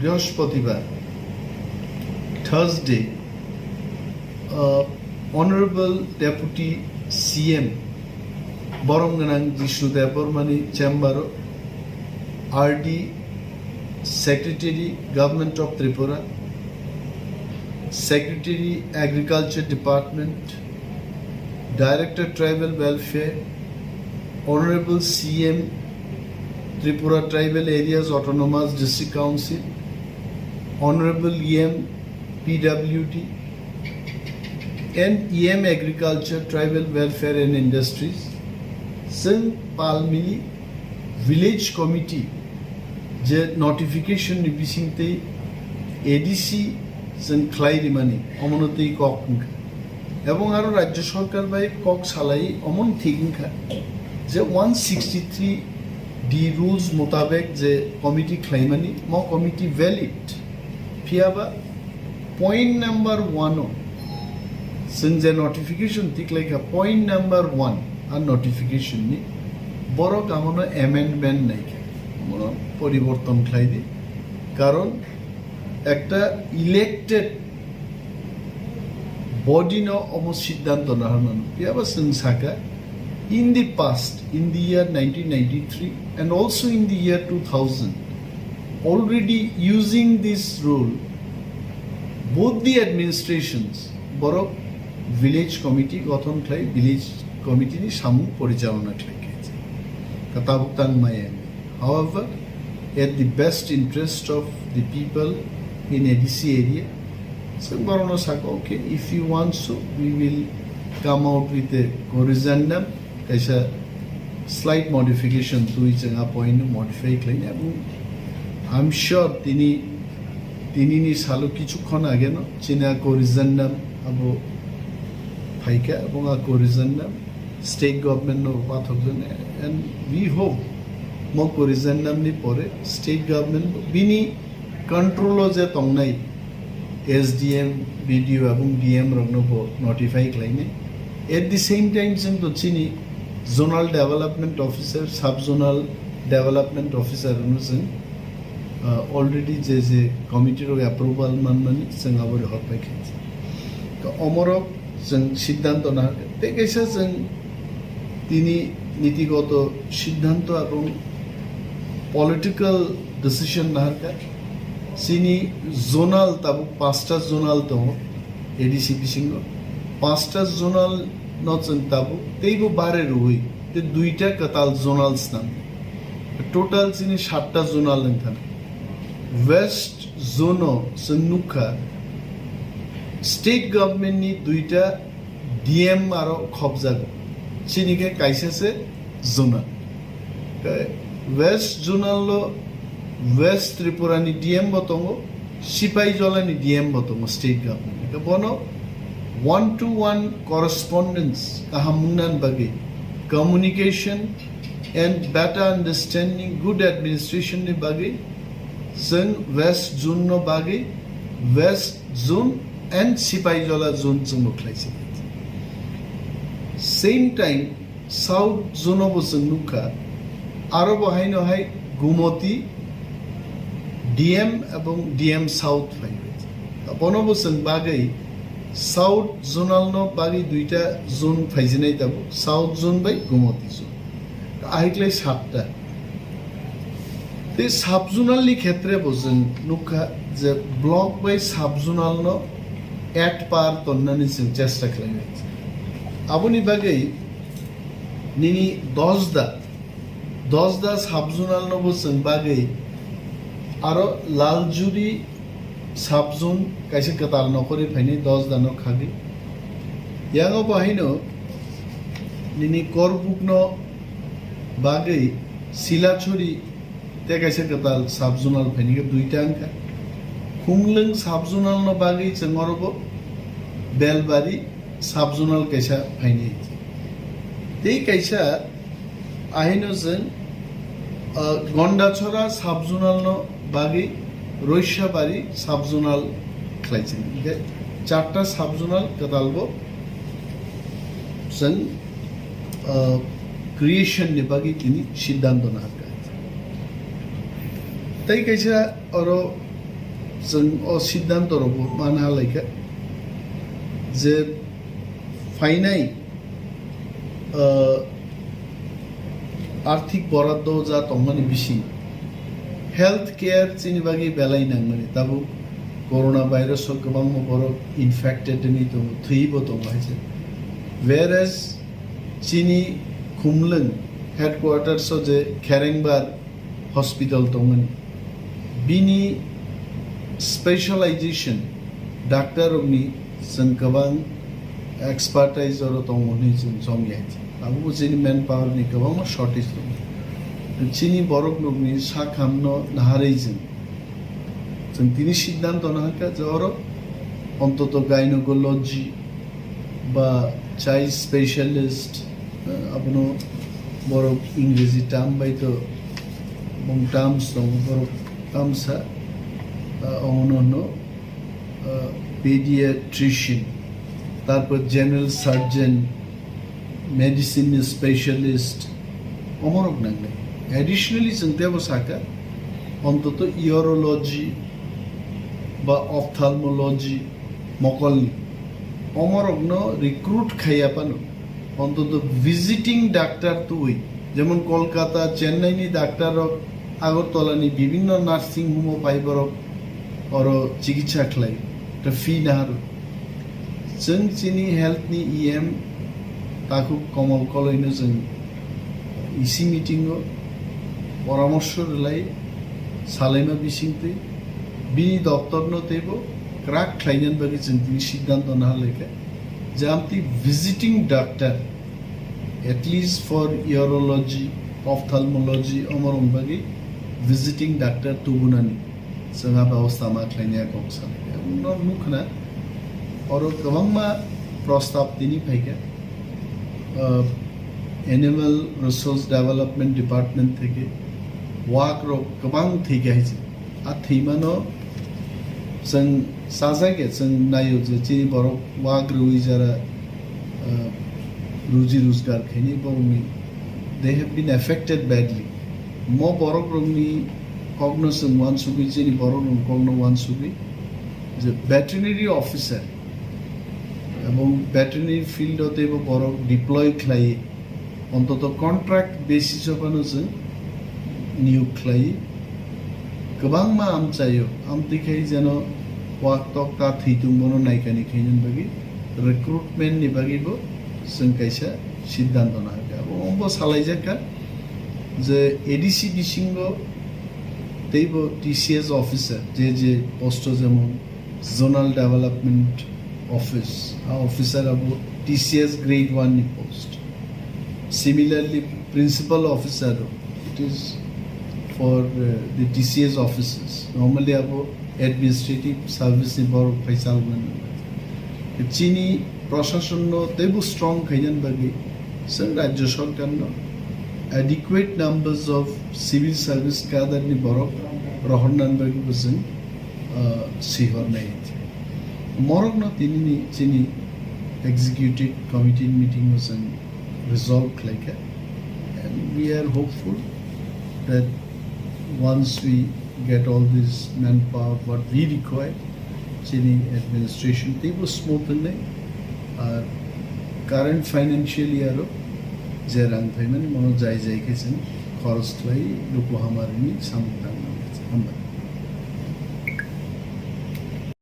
বৃহস্পতিবার Thursday Honorable Deputy CM Boronganang Jishudev Bormani Chamber RD Secretary Government of Tripura Secretary Agriculture Department Director Tribal Welfare Honorable CM Tripura Tribal Areas Autonomous District Council Honorable EM PWD and EM Agriculture, Tribal Welfare and Industries, Sing Palmili Village Committee, যে notification নিবিসিংতে ADC Sing Clairimani, অমনতেই কক এবং আরো রাজ্য সরকার by cock সালাই অমন থিকিংখা যে 163 D rules মোতাবেক যে কমিটি ক্লাইমানি ম কমিটি ভ্যালিড ফিয়াবা পয়েন্ট নাম্বার 1 ซึ่งযে নোটিফিকেশন তিকলাইকা পয়েন্ট নাম্বার 1 আর নোটিফিকেশন নি বড় কামনা অ্যামেন্ডমেন্ট নাই আমরা পরিবর্তন খাই দি কারণ একটা ইলেক্টেড বডি ন অম সিদ্ধান্ত না হন পিয়াবাซึ่งসাকা in the past in the year 1993 and also in the year 2000 already using this rule both the administrations বড় ভিলেজ কমিটি গঠন খাই ভিলেজ কমিটি নি সামু পরিচালনা খাইছে কাতাবুতাং Mayan however at the best interest of the people in ADC area so barono saka okay if you want so we will come out with a corrigendum kaisa slight modification to each point modify claim এবং I'm sure তিনি নি সালো কিছুক্ষণ আগে না চিনা corrigendum আবো ফাইকা এবং আ corrigendum state government no পাথকজন and we hope mo corrigendum ni pore state government bini control je tongnai SDM BDO এবং DM rogno notify claim at the same time sing to chini zonal development officer sub zonal development officer অনুসন already যে কমিটির approval মানমানি जों আবার হরপাই খাইছে তো অমরক जों সিদ্ধান্ত না তেকেসা जों তিনি নীতিগত সিদ্ধান্ত এবং পলিটিক্যাল ডিসিশন না হারকা সিনি জোনাল তাবু পাঁচটা জোনাল তো এডিসিপি সিংহ পাঁচটা জোনাল নচন তাবু তেইবো বারে রুই তে দুইটা কাতাল জোনাল স্নাম টোটাল সিনি 7টা জোনাল নেথান ওয়েস্ট জোনো সন্নুখা স্টেট গভর্নমেন্ট নি দুইটা ডিএম আরো খবজাগ সিনিকে কাইসেসে zonal west zonal west Tripura নি ডিএম বতঙ্গ সিপাই জলা নি ডিএম বতঙ্গ স্টেট গভর্নমেন্ট বনো 1-to-1 correspondence kahamunan bagi communication and better understanding good administration ni bagi sing west zone no bagi west zone and Sipaijola zone sing khlaisi same time south zone of nuka aro bahaino hai gumoti DM এবং DM south phai bonobo sing bagai south zonal ন বাগি দুইটা zone ফাইজিনাই তাবো south zone বাই Gomati zone আহিকলাই 7টা তে সাব জোনালনি ক্ষেত্রে বজেন নুকা যে ব্লক বাই সাব জোনাল ন এট পার তন্নানি সিং চেষ্টা খাইছে আবনি বাগৈ নিনি 10 দা সাব জোনাল ন বজেন বাগৈ আরো লালজুরি সাবজোন কাইসে কাতাল নকরি ফাইনি 10 দানো খাগি ইয়াঙ্গ বাহিনো নিনি করবুকন বাগৈ সিলাছড়ি তে কাইসে কাতাল সাবজোনাল ফাইনি দুইটা আঙ্কা খুমলং সাবজোনাল ন বাগৈ চঙ্গরব বেলবাড়ি সাবজোনাল কাইসা ফাইনি এই কাইসা আহিনো जों গন্ডাছড়া সাবজোনাল ন বাগৈ রৈশাবাড়ি সাবজোনাল খাইছেন 4টা সাবজোনাল কাতালবো जों ক্রিয়েশন नि बागै তিনি সিদ্ধান্ত না হাকা তাই কাইসা আরো जों अ सिद्धांत रबो माना लायका जे फाइनाय आर्थिक बराद्द जा तंगमानि बिसि हेल्थ केयर चिनि बागै बेलाय नांगमानि दाबो कोरोना भाइरस गोबां बरफ इनफेक्टेड नि दं थैबो दं हायसे whereas चिनि खुमलुं हेडक्वार्टार्स जे खेरेंबार हॉस्पिटल दंमोन बिनि स्पेशलाइजेशन डाक्टारनि जों गोबां एक्सपार्टाइजर दंमोन जों जंगियाय आबो जोंनि मेन पावरनि गोबां शर्टेज दं चिनि बरफ लोगनि सा खामनो नाहारैजों जों दिनै सिद्धांत नाहाका जर अन्तत गायनोकोलॉजी बा चाइल्ड स्पेशलिस्ट आपनो बरफ इंग्रेजी टार्म बायतो बं टार्म्स दं बरफ टार्म्सा अननो पेडियाट्रिशियन तारपर जनरल सर्जन मेडिसिन स्पेशलिस्ट अमरक नांगले एडिशनली जों तेबो साका अन्तत इउरोलॉजी बा ऑप्थाल्मोलॉजी मकलनि अमरकनो रिक्रुट खायापानो अन्तत विजिटिंग डाक्टर तुई जेमन कलकाता चेन्नई नि डाक्टर आगरतलानि विभिन्न नार्सिंग होम पाइबर और चिकित्सा खलाई त फी नाहारो जों चिनि हेल्थ नि ईएम ताकु कमल कलैनो जों इसी मीटिंग परामर्श लाई सालायमा बिसिंते बिनि दफ्तरनो तेबो क्राक खालायनान बागै जों दिनै सिद्धांत नाहालायका जामति visiting doctor at least for urology ophthalmology अमरम बागै विजिटिंग डॉक्टर तुबुनानि जोंहा व्यवस्था मा खालायनाया गंसा नुखना और गोबांमा प्रस्ताव दिनै फैका एनिमल रिसोर्स डेवलपमेंट डिपार्टमेंट থেকে वाक रो गोबां थैगायजे आ थैमानो जों साजागे जों नायो जे चिनि बरफ वाक रुई जरा रुजि रोजगार खैनि बावनि they have been affected badly मो बरफ रोंनि कॉग्निशन वन सुबि चिनि बरफ रों कॉग्नो वन सुबि जे वेटरनरी ऑफिसर এবং वेटरनरी फील्ड तेबो बरफ डिप्लॉय खलाई अन्तत कन्ट्रैक्ट बेसिस अफानो जों नियोग खलाई गोबां मा आमचायो आमतिखाय जेन वाक तक ता थैतुंबनो नायकानि खैनन बागै रिक्रुटमेंट नि बागैबो जों कायसा सिद्धांत नाहाका अम्बो सालायजाका जे एडीसी बिसिंगो तेबो टीसीएस ऑफिसर जे पोस्ट जेमन जोनल डेवलपमेंट ऑफिस ऑफिसर अब टीसीएस ग्रेड 1 नि post similarly principal officer it is for the TCS offices. Normally, abo administrative service ni bor paisa man. Chini प्रशासन no tebu strong kainan bagi. Sang rajya sarkar no adequate numbers of civil service kadar ni borok rohornan bagi buseng sihor nai. Morok no tini ni chini executive committee meeting buseng resolved like that, and we are hopeful that once we get all this manpower what we require chini administration table smoothly our current financial year je rang payment mono jai jai ke chen kharos lai luku hamar ni samdang